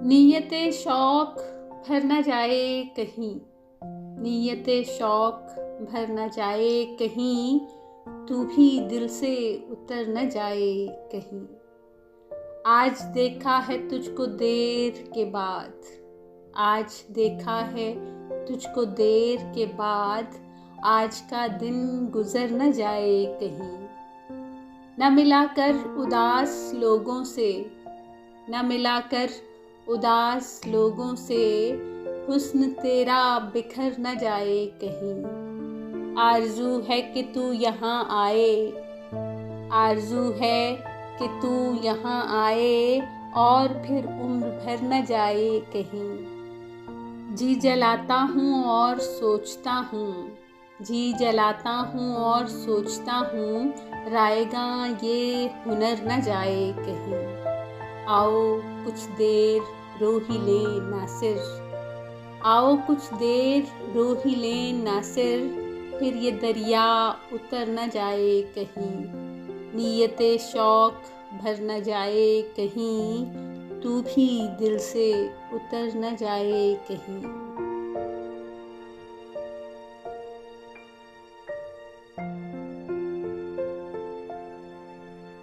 नीयते शौक भर न जाए कहीं, नीयते शौक भर न जाए कहीं, तू भी दिल से उतर न जाए कहीं। आज देखा है तुझको देर के बाद, आज देखा है तुझको देर के बाद, आज का दिन गुजर न जाए कहीं। न मिलाकर उदास लोगों से, न मिलाकर उदास लोगों से, हुस्न तेरा बिखर न जाए कहीं। आरज़ू है कि तू यहाँ आए, आरज़ू है कि तू यहाँ आए, और फिर उम्र भर न जाए कहीं। जी जलाता हूँ और सोचता हूँ, जी जलाता हूँ और सोचता हूँ, रायगा ये हुनर न जाए कहीं। आओ कुछ देर रो ही ले नासिर, आओ कुछ देर रो ही ले नासिर, फिर ये दरिया उतर न जाए कहीं। नीयते शौक भर न जाए कहीं, तू भी दिल से उतर न जाए कहीं।